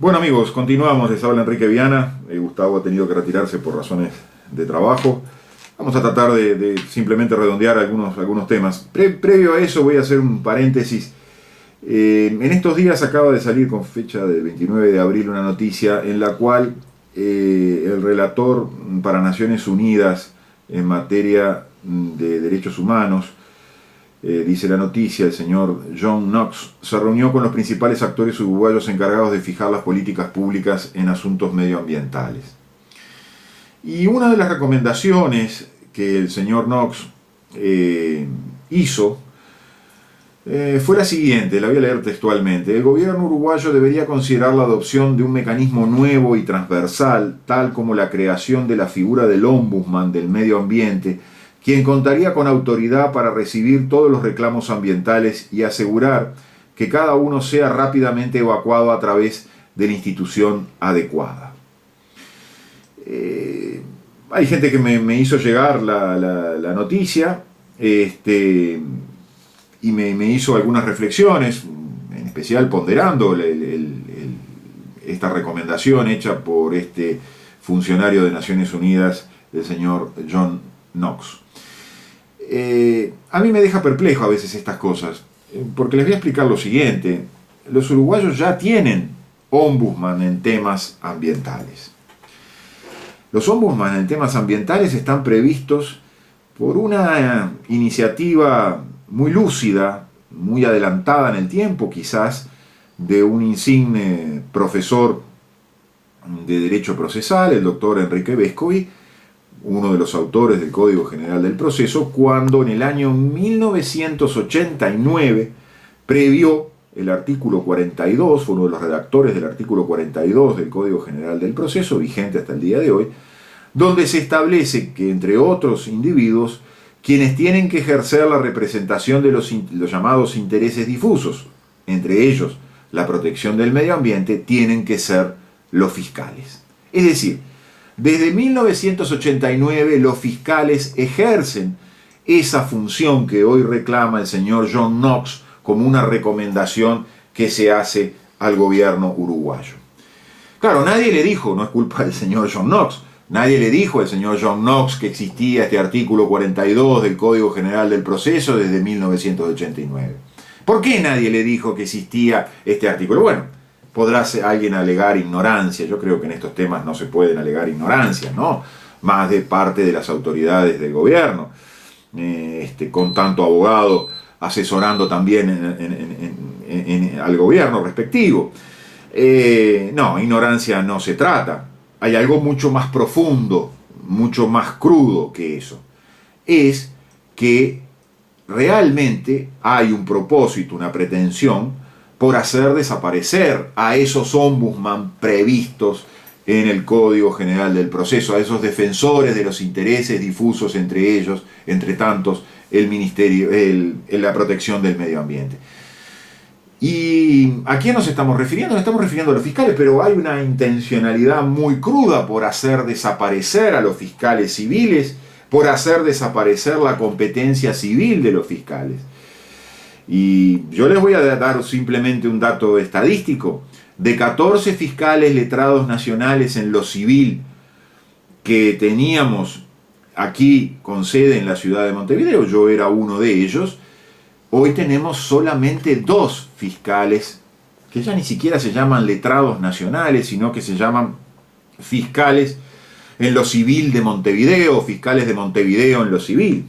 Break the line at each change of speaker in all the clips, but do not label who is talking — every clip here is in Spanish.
Bueno amigos, continuamos, les habla Enrique Viana. Gustavo ha tenido que retirarse por razones de trabajo. Vamos a tratar de simplemente redondear algunos temas. Previo a eso voy a hacer un paréntesis. En estos días acaba de salir con fecha del 29 de abril una noticia en la cual el relator para Naciones Unidas en materia de derechos humanos, dice la noticia, el señor John Knox, se reunió con los principales actores uruguayos encargados de fijar las políticas públicas en asuntos medioambientales. Y una de las recomendaciones que el señor Knox hizo fue la siguiente, la voy a leer textualmente. El gobierno uruguayo debería considerar la adopción de un mecanismo nuevo y transversal, tal como la creación de la figura del ombudsman del medio ambiente, quien contaría con autoridad para recibir todos los reclamos ambientales y asegurar que cada uno sea rápidamente evacuado a través de la institución adecuada. Hay gente que me hizo llegar la noticia y me hizo algunas reflexiones, en especial ponderando esta recomendación hecha por este funcionario de Naciones Unidas, el señor John Knox. A mí me deja perplejo a veces estas cosas, porque les voy a explicar lo siguiente. Los uruguayos ya tienen ombudsman en temas ambientales. Los ombudsman en temas ambientales están previstos por una iniciativa muy lúcida, muy adelantada en el tiempo quizás, de un insigne profesor de Derecho Procesal, el doctor Enrique Vescovi, uno de los autores del Código General del Proceso, cuando en el año 1989 previó el artículo 42, fue uno de los redactores del artículo 42 del Código General del Proceso, vigente hasta el día de hoy, donde se establece que, entre otros individuos, quienes tienen que ejercer la representación de los llamados intereses difusos, entre ellos la protección del medio ambiente, tienen que ser los fiscales. Es decir, desde 1989 los fiscales ejercen esa función que hoy reclama el señor John Knox como una recomendación que se hace al gobierno uruguayo. Claro, nadie le dijo, no es culpa del señor John Knox, nadie le dijo al señor John Knox que existía este artículo 42 del Código General del Proceso desde 1989. ¿Por qué nadie le dijo que existía este artículo? Bueno, podrá alguien alegar ignorancia. Yo creo que en estos temas no se pueden alegar ignorancia, ¿no? Más de parte de las autoridades del gobierno, con tanto abogado asesorando también al gobierno respectivo. No, ignorancia no se trata. Hay algo mucho más profundo, mucho más crudo que eso. Es que realmente hay un propósito, una pretensión por hacer desaparecer a esos ombudsman previstos en el Código General del Proceso, a esos defensores de los intereses difusos entre ellos, entre tantos, el Ministerio, la protección del medio ambiente. ¿Y a quién nos estamos refiriendo? Nos estamos refiriendo a los fiscales, pero hay una intencionalidad muy cruda por hacer desaparecer a los fiscales civiles, por hacer desaparecer la competencia civil de los fiscales. Y yo les voy a dar simplemente un dato estadístico. De 14 fiscales letrados nacionales en lo civil que teníamos aquí con sede en la ciudad de Montevideo, yo era uno de ellos, hoy tenemos solamente 2 fiscales que ya ni siquiera se llaman letrados nacionales, sino que se llaman fiscales en lo civil de Montevideo, fiscales de Montevideo en lo civil.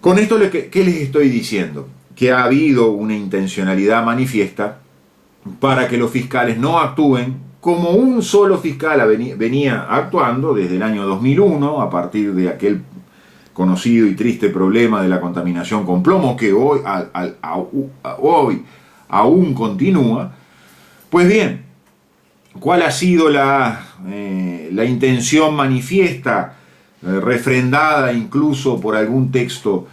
Con esto, ¿qué les estoy diciendo? Que ha habido una intencionalidad manifiesta para que los fiscales no actúen como un solo fiscal venía actuando desde el año 2001, a partir de aquel conocido y triste problema de la contaminación con plomo, que hoy aún continúa. Pues bien, ¿cuál ha sido la intención manifiesta, refrendada incluso por algún texto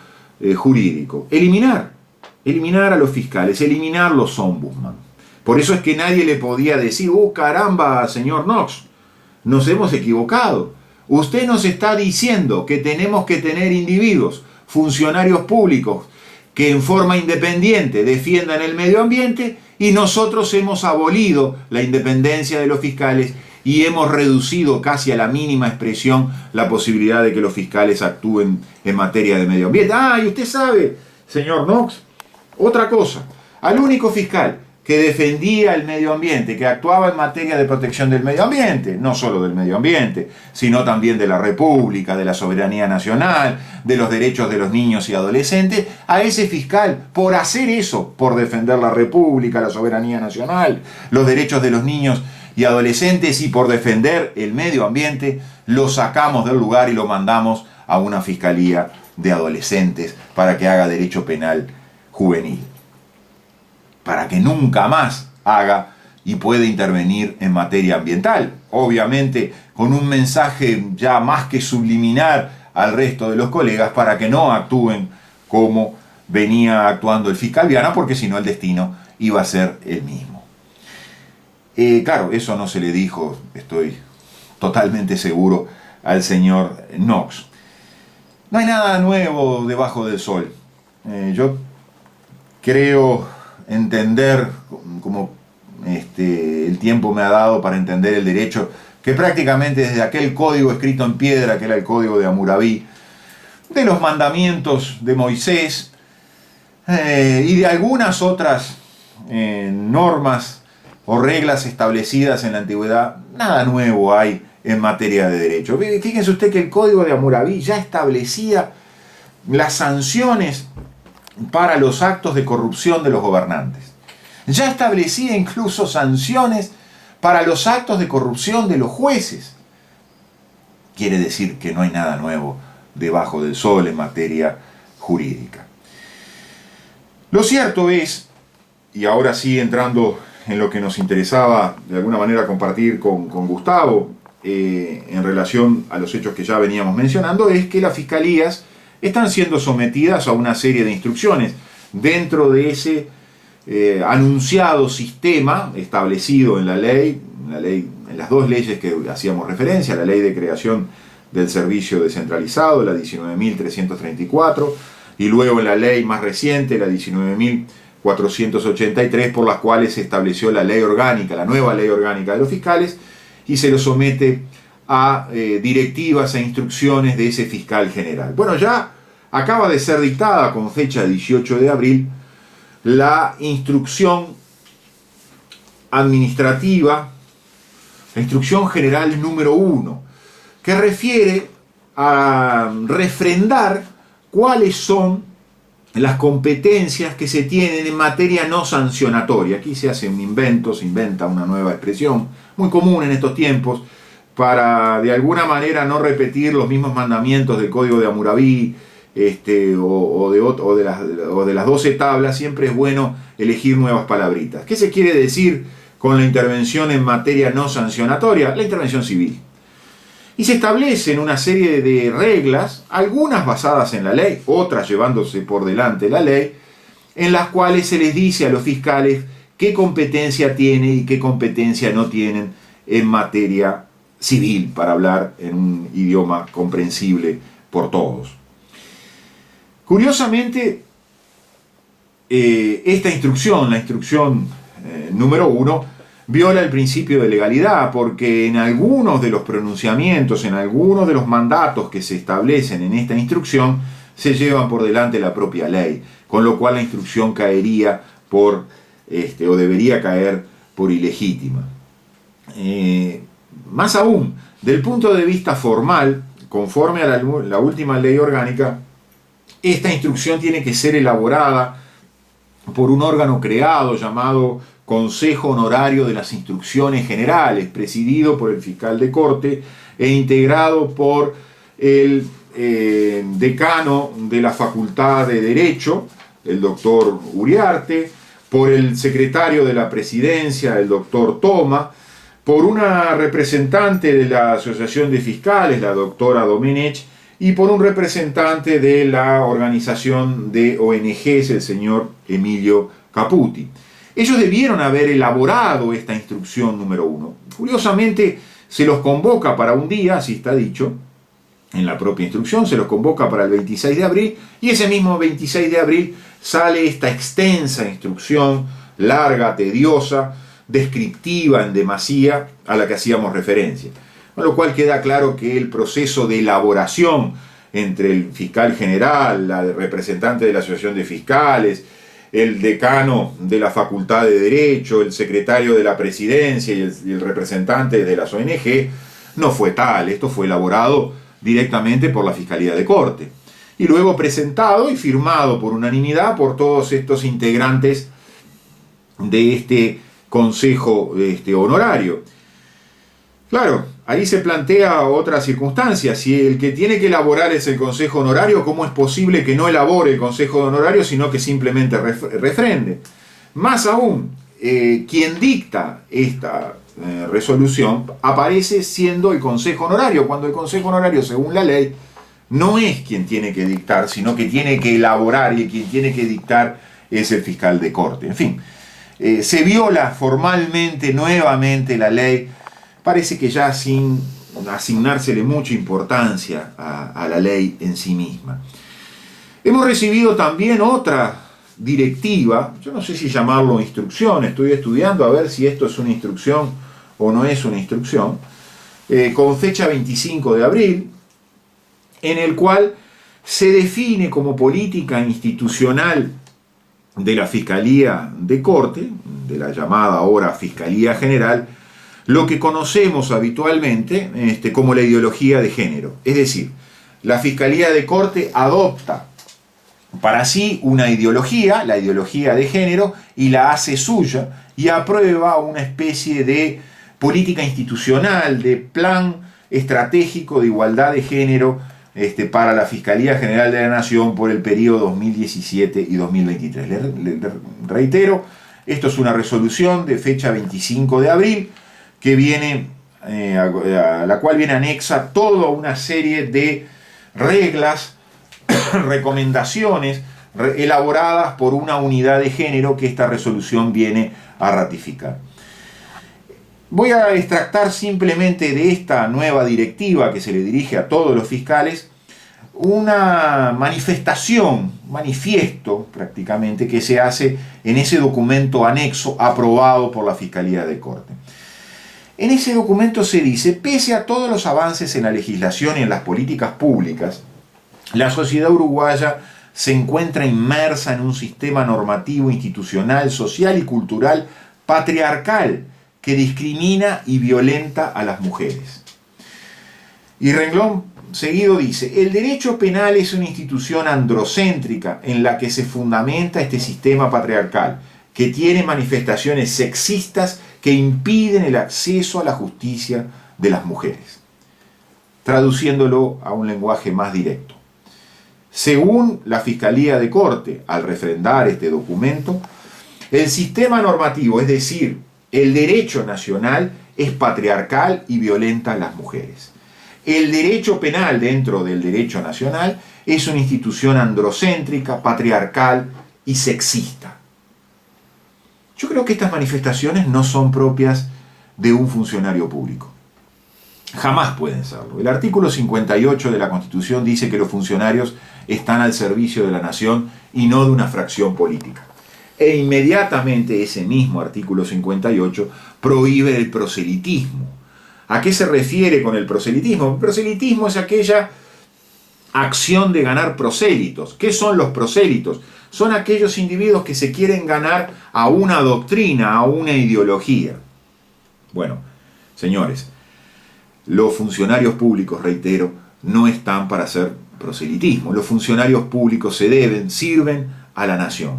jurídico? Eliminar a los fiscales, eliminar los ombudsman. Por eso es que nadie le podía decir, caramba, señor Knox, nos hemos equivocado. Usted nos está diciendo que tenemos que tener individuos, funcionarios públicos, que en forma independiente defiendan el medio ambiente, y nosotros hemos abolido la independencia de los fiscales y hemos reducido casi a la mínima expresión la posibilidad de que los fiscales actúen en materia de medio ambiente. Y usted sabe, señor Knox, otra cosa, al único fiscal que defendía el medio ambiente, que actuaba en materia de protección del medio ambiente, no solo del medio ambiente, sino también de la República, de la soberanía nacional, de los derechos de los niños y adolescentes, a ese fiscal, por hacer eso, por defender la República, la soberanía nacional, los derechos de los niños y adolescentes y por defender el medio ambiente, lo sacamos del lugar y lo mandamos a una fiscalía de adolescentes para que haga derecho penal juvenil, para que nunca más haga y pueda intervenir en materia ambiental. Obviamente con un mensaje ya más que subliminar al resto de los colegas para que no actúen como venía actuando el fiscal Viana, porque si no el destino iba a ser el mismo. Claro, eso no se le dijo, estoy totalmente seguro, al señor Knox. No hay nada nuevo debajo del sol. Yo creo entender, como el tiempo me ha dado para entender el derecho, que prácticamente desde aquel código escrito en piedra, que era el código de Hammurabi, de los mandamientos de Moisés y de algunas otras normas o reglas establecidas en la antigüedad, nada nuevo hay en materia de derecho. Fíjense usted que el código de Hammurabi ya establecía las sanciones para los actos de corrupción de los gobernantes. Ya establecía incluso sanciones para los actos de corrupción de los jueces. Quiere decir que no hay nada nuevo debajo del sol en materia jurídica. Lo cierto es, y ahora sí entrando en lo que nos interesaba de alguna manera compartir con Gustavo en relación a los hechos que ya veníamos mencionando, es que las fiscalías están siendo sometidas a una serie de instrucciones dentro de ese anunciado sistema establecido en la ley, en las dos leyes que hacíamos referencia, la ley de creación del servicio descentralizado, la 19.334, y luego en la ley más reciente, la 19.483, por las cuales se estableció la ley orgánica, la nueva ley orgánica de los fiscales, y se lo somete a directivas e instrucciones de ese fiscal general. Bueno, ya acaba de ser dictada con fecha 18 de abril la instrucción administrativa, la instrucción general número 1, que refiere a refrendar cuáles son las competencias que se tienen en materia no sancionatoria. Aquí se hace un invento, se inventa una nueva expresión, muy común en estos tiempos, para de alguna manera no repetir los mismos mandamientos del código de Hammurabi o de las 12 tablas. Siempre es bueno elegir nuevas palabritas. ¿Qué se quiere decir con la intervención en materia no sancionatoria? La intervención civil. Y se establecen una serie de reglas, algunas basadas en la ley, otras llevándose por delante la ley, en las cuales se les dice a los fiscales qué competencia tienen y qué competencia no tienen en materia civil, para hablar en un idioma comprensible por todos. Curiosamente, esta instrucción, la instrucción número 1, viola el principio de legalidad, porque en algunos de los pronunciamientos, en algunos de los mandatos que se establecen en esta instrucción, se llevan por delante la propia ley, con lo cual la instrucción caería por, o debería caer por ilegítima. Más aún, del punto de vista formal, conforme a la última ley orgánica, esta instrucción tiene que ser elaborada por un órgano creado llamado Consejo Honorario de las Instrucciones Generales, presidido por el fiscal de corte e integrado por el decano de la Facultad de Derecho, el doctor Uriarte, por el secretario de la Presidencia, el doctor Toma, por una representante de la Asociación de Fiscales, la doctora Domenech, y por un representante de la organización de ONGs, el señor Emilio Caputi. Ellos debieron haber elaborado esta instrucción número 1. Curiosamente, se los convoca para un día, así está dicho, en la propia instrucción, se los convoca para el 26 de abril, y ese mismo 26 de abril sale esta extensa instrucción larga, tediosa, descriptiva en demasía a la que hacíamos referencia. Con lo cual queda claro que el proceso de elaboración entre el fiscal general, la representante de la Asociación de Fiscales, el decano de la Facultad de Derecho, el secretario de la Presidencia y el representante de las ONG, no fue tal. Esto fue elaborado directamente por la Fiscalía de Corte y luego presentado y firmado por unanimidad por todos estos integrantes de este Consejo Honorario. Claro, ahí se plantea otra circunstancia. Si el que tiene que elaborar es el Consejo Honorario, ¿cómo es posible que no elabore el Consejo Honorario, sino que simplemente refrende? Más aún, quien dicta esta resolución aparece siendo el Consejo Honorario, cuando el Consejo Honorario, según la ley, no es quien tiene que dictar, sino que tiene que elaborar, y quien tiene que dictar es el fiscal de corte. En fin, se viola formalmente nuevamente la ley. Parece que ya sin asignársele mucha importancia a la ley en sí misma. Hemos recibido también otra directiva, yo no sé si llamarlo instrucción, estoy estudiando a ver si esto es una instrucción o no es una instrucción, con fecha 25 de abril, en el cual se define como política institucional de la Fiscalía de Corte, de la llamada ahora Fiscalía General, lo que conocemos habitualmente como la ideología de género. Es decir, la Fiscalía de Corte adopta para sí una ideología, la ideología de género, y la hace suya y aprueba una especie de política institucional, de plan estratégico de igualdad de género para la Fiscalía General de la Nación por el periodo 2017 y 2023. Le reitero, esto es una resolución de fecha 25 de abril, que viene, a la cual viene anexa toda una serie de reglas, recomendaciones elaboradas por una unidad de género que esta resolución viene a ratificar. Voy a extractar simplemente de esta nueva directiva que se le dirige a todos los fiscales una manifestación, manifiesto prácticamente, que se hace en ese documento anexo aprobado por la Fiscalía de Corte. En ese documento se dice: pese a todos los avances en la legislación y en las políticas públicas, la sociedad uruguaya se encuentra inmersa en un sistema normativo, institucional, social y cultural patriarcal que discrimina y violenta a las mujeres. Y renglón seguido dice: el derecho penal es una institución androcéntrica en la que se fundamenta este sistema patriarcal, que tiene manifestaciones sexistas que impiden el acceso a la justicia de las mujeres. Traduciéndolo a un lenguaje más directo. Según la Fiscalía de Corte, al refrendar este documento, el sistema normativo, es decir, el derecho nacional, es patriarcal y violenta a las mujeres. El derecho penal dentro del derecho nacional es una institución androcéntrica, patriarcal y sexista. Yo creo que estas manifestaciones no son propias de un funcionario público. Jamás pueden serlo. El artículo 58 de la Constitución dice que los funcionarios están al servicio de la nación y no de una fracción política. E inmediatamente ese mismo artículo 58 prohíbe el proselitismo. ¿A qué se refiere con el proselitismo? El proselitismo es aquella acción de ganar prosélitos. ¿Qué son los prosélitos? Son aquellos individuos que se quieren ganar a una doctrina, a una ideología. Bueno, señores, los funcionarios públicos, reitero, no están para hacer proselitismo. Los funcionarios públicos sirven a la nación.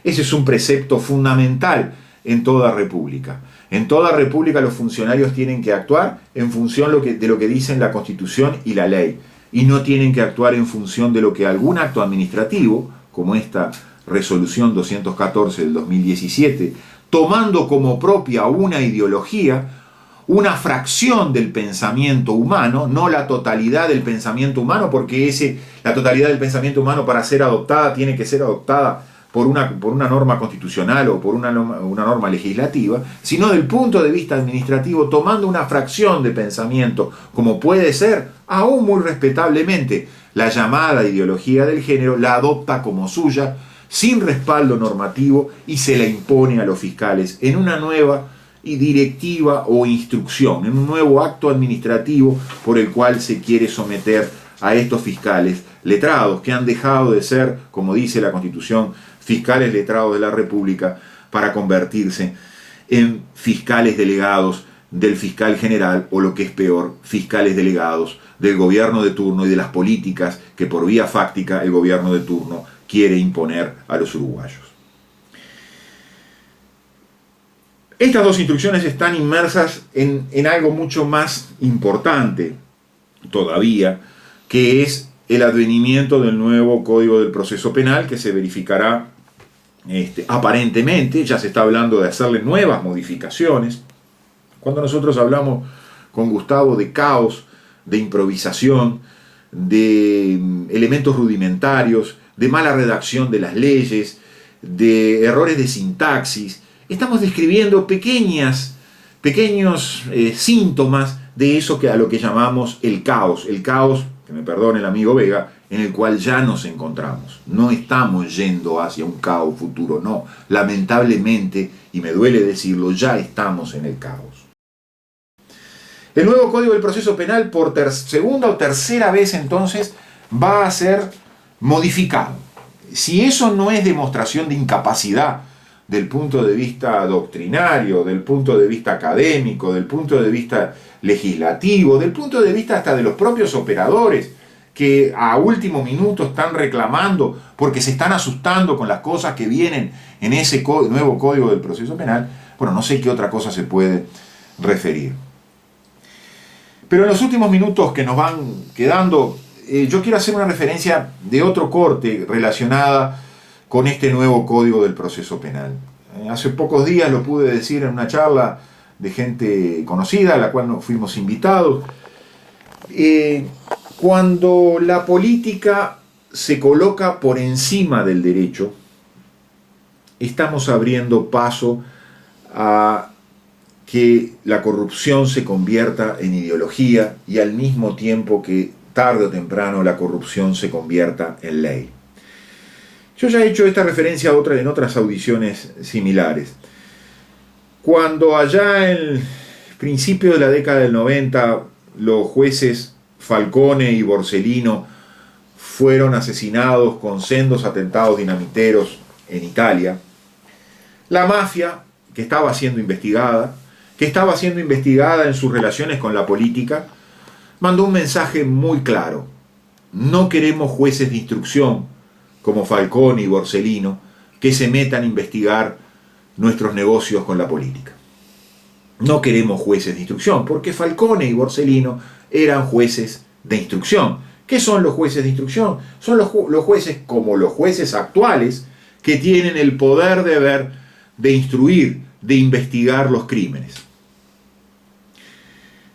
Ese es un precepto fundamental en toda república. En toda república los funcionarios tienen que actuar en función de lo que dicen la Constitución y la ley, y no tienen que actuar en función de lo que algún acto administrativo, como esta resolución 214 del 2017, tomando como propia una ideología, una fracción del pensamiento humano, no la totalidad del pensamiento humano, porque la totalidad del pensamiento humano, para ser adoptada, tiene que ser adoptada por una norma constitucional o por una norma legislativa, sino del punto de vista administrativo, tomando una fracción de pensamiento, como puede ser, aún muy respetablemente, la llamada ideología del género, la adopta como suya, sin respaldo normativo y se la impone a los fiscales en una nueva directiva o instrucción, en un nuevo acto administrativo por el cual se quiere someter a estos fiscales letrados que han dejado de ser, como dice la Constitución, fiscales letrados de la República para convertirse en fiscales delegados del fiscal general o, lo que es peor, fiscales delegados del gobierno de turno y de las políticas que por vía fáctica el gobierno de turno quiere imponer a los uruguayos. Estas dos instrucciones están inmersas en algo mucho más importante todavía, que es el advenimiento del nuevo Código del Proceso Penal, que se verificará aparentemente. Ya se está hablando de hacerle nuevas modificaciones. Cuando nosotros hablamos con Gustavo de caos, de improvisación, de elementos rudimentarios, de mala redacción de las leyes, de errores de sintaxis, estamos describiendo pequeños síntomas de eso a lo que llamamos el caos, que me perdone el amigo Vega, en el cual ya nos encontramos. No estamos yendo hacia un caos futuro, no. Lamentablemente, y me duele decirlo, ya estamos en el caos. El nuevo Código del Proceso Penal, por segunda o tercera vez entonces, va a ser modificado. Si eso no es demostración de incapacidad del punto de vista doctrinario, del punto de vista académico, del punto de vista legislativo, del punto de vista hasta de los propios operadores, que a último minuto están reclamando porque se están asustando con las cosas que vienen en ese nuevo Código del Proceso Penal, bueno, no sé qué otra cosa se puede referir. Pero en los últimos minutos que nos van quedando, yo quiero hacer una referencia de otro corte relacionada con este nuevo Código del Proceso Penal. Hace pocos días lo pude decir en una charla de gente conocida a la cual nos fuimos invitados. Cuando la política se coloca por encima del derecho, estamos abriendo paso a que la corrupción se convierta en ideología y al mismo tiempo que tarde o temprano la corrupción se convierta en ley. Yo ya he hecho esta referencia en otras audiciones similares. Cuando allá en el principio de la década del 90 los jueces Falcone y Borsellino fueron asesinados con sendos atentados dinamiteros en Italia, la mafia, que estaba siendo investigada en sus relaciones con la política, mandó un mensaje muy claro: no queremos jueces de instrucción como Falcone y Borsellino que se metan a investigar nuestros negocios con la política. No queremos jueces de instrucción, porque Falcone y Borsellino eran jueces de instrucción. ¿Qué son los jueces de instrucción? Son los jueces como los jueces actuales, que tienen el poder de instruir, de investigar los crímenes.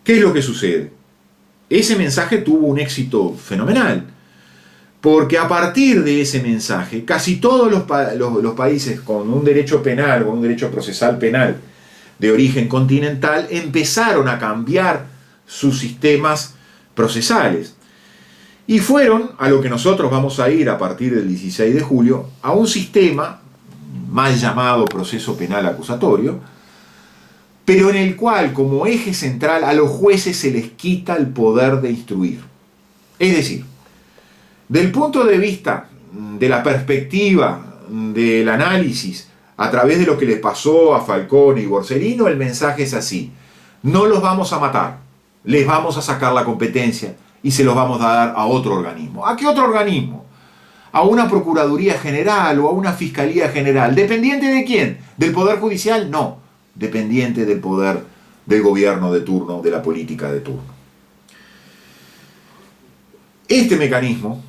¿Qué es lo que sucede? Ese mensaje tuvo un éxito fenomenal, porque a partir de ese mensaje, casi todos los países con un derecho penal, con un derecho procesal penal de origen continental, empezaron a cambiar sus sistemas procesales. Y fueron a lo que nosotros vamos a ir a partir del 16 de julio, a un sistema mal llamado proceso penal acusatorio, pero en el cual, como eje central, a los jueces se les quita el poder de instruir. Es decir, del punto de vista de la perspectiva del análisis a través de lo que les pasó a Falcone y Borsellino, el mensaje es así: no los vamos a matar, les vamos a sacar la competencia y se los vamos a dar a otro organismo. ¿A qué otro organismo? ¿A una Procuraduría General o a una Fiscalía General? ¿Dependiente de quién? ¿Del Poder Judicial? No, dependiente del poder del gobierno de turno, de la política de turno. Este mecanismo,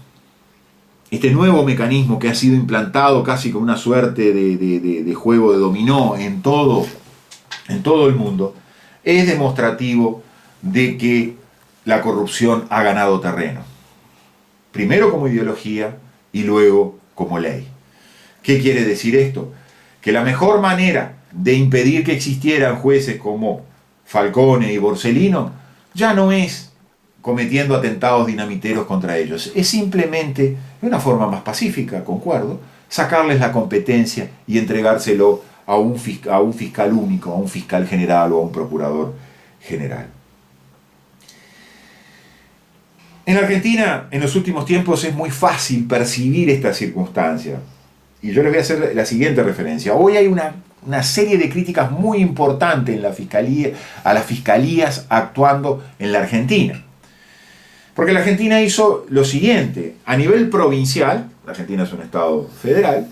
este nuevo mecanismo que ha sido implantado casi con una suerte de juego de dominó en todo el mundo, es demostrativo de que la corrupción ha ganado terreno. Primero como ideología y luego como ley. ¿Qué quiere decir esto? Que la mejor manera de impedir que existieran jueces como Falcone y Borsellino ya no es cometiendo atentados dinamiteros contra ellos, es simplemente, de una forma más pacífica, concuerdo, sacarles la competencia y entregárselo a un fiscal único, a un fiscal general o a un procurador general. En Argentina, en los últimos tiempos, es muy fácil percibir esta circunstancia. Y yo les voy a hacer la siguiente referencia. Hoy hay una serie de críticas muy importantes en la fiscalía, a las fiscalías actuando en la Argentina. Porque la Argentina hizo lo siguiente: a nivel provincial, la Argentina es un estado federal,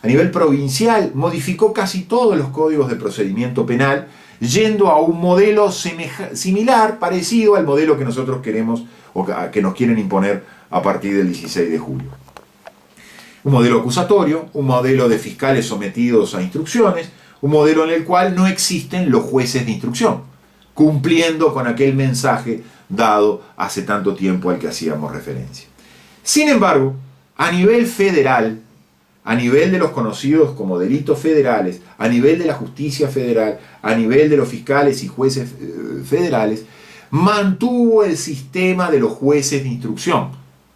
a nivel provincial modificó casi todos los códigos de procedimiento penal, yendo a un modelo similar, parecido al modelo que nosotros queremos o que nos quieren imponer a partir del 16 de julio. Un modelo acusatorio, un modelo de fiscales sometidos a instrucciones, un modelo en el cual no existen los jueces de instrucción, cumpliendo con aquel mensaje dado hace tanto tiempo al que hacíamos referencia. Sin embargo, a nivel federal, a nivel de los conocidos como delitos federales, a nivel de la justicia federal, a nivel de los fiscales y jueces federales, mantuvo el sistema de los jueces de instrucción,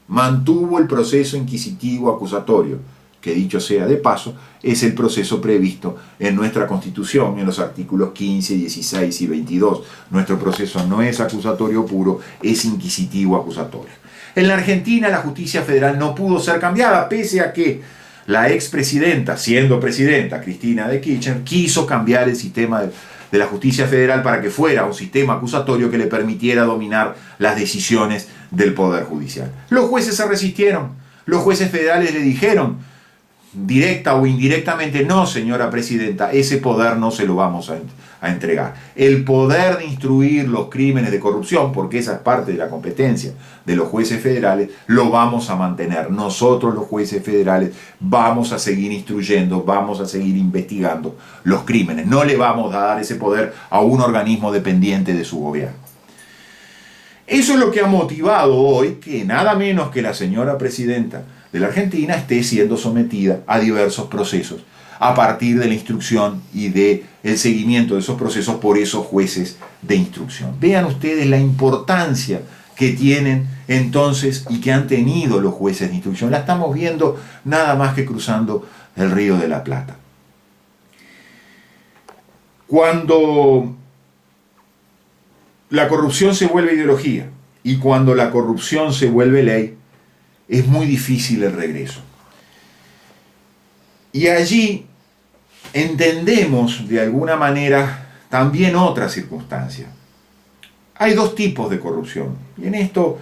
mantuvo el proceso inquisitivo acusatorio, que dicho sea de paso, es el proceso previsto en nuestra Constitución, en los artículos 15, 16 y 22. Nuestro proceso no es acusatorio puro, es inquisitivo acusatorio. En la Argentina, la justicia federal no pudo ser cambiada, pese a que la expresidenta, siendo presidenta, Cristina de Kirchner, quiso cambiar el sistema de la justicia federal para que fuera un sistema acusatorio que le permitiera dominar las decisiones del Poder Judicial. Los jueces se resistieron, los jueces federales le dijeron, directa o indirectamente: no, señora presidenta, ese poder no se lo vamos a entregar. El poder de instruir los crímenes de corrupción, porque esa es parte de la competencia de los jueces federales, lo vamos a mantener. Nosotros, los jueces federales, vamos a seguir instruyendo, vamos a seguir investigando los crímenes. No le vamos a dar ese poder a un organismo dependiente de su gobierno. Eso es lo que ha motivado hoy que nada menos que la señora presidenta de la Argentina esté siendo sometida a diversos procesos a partir de la instrucción y del seguimiento de esos procesos por esos jueces de instrucción. Vean ustedes la importancia que tienen entonces y que han tenido los jueces de instrucción. La estamos viendo nada más que cruzando el Río de la Plata. Cuando la corrupción se vuelve ideología y cuando la corrupción se vuelve ley, es muy difícil el regreso. Y allí entendemos de alguna manera también otra circunstancia. Hay dos tipos de corrupción. Y en esto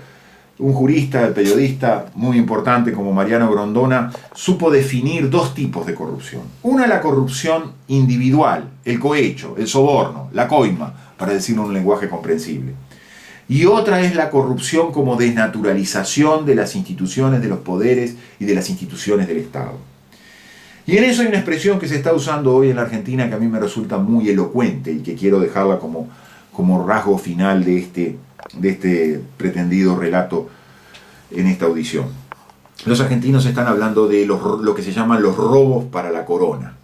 un jurista, el periodista muy importante como Mariano Grondona, supo definir dos tipos de corrupción. Una, la corrupción individual, el cohecho, el soborno, la coima, para decirlo en un lenguaje comprensible. Y otra es la corrupción como desnaturalización de las instituciones, de los poderes y de las instituciones del Estado. Y en eso hay una expresión que se está usando hoy en la Argentina que a mí me resulta muy elocuente y que quiero dejarla como rasgo final de este pretendido relato en esta audición. Los argentinos están hablando de lo que se llaman los robos para la corona,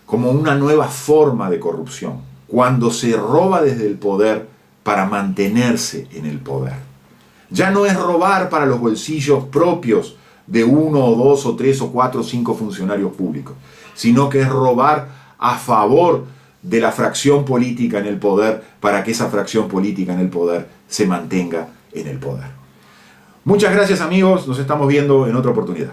como una nueva forma de corrupción, cuando se roba desde el poder para mantenerse en el poder. Ya no es robar para los bolsillos propios de uno o dos o tres o cuatro o cinco funcionarios públicos, sino que es robar a favor de la fracción política en el poder para que esa fracción política en el poder se mantenga en el poder. Muchas gracias, amigos, nos estamos viendo en otra oportunidad.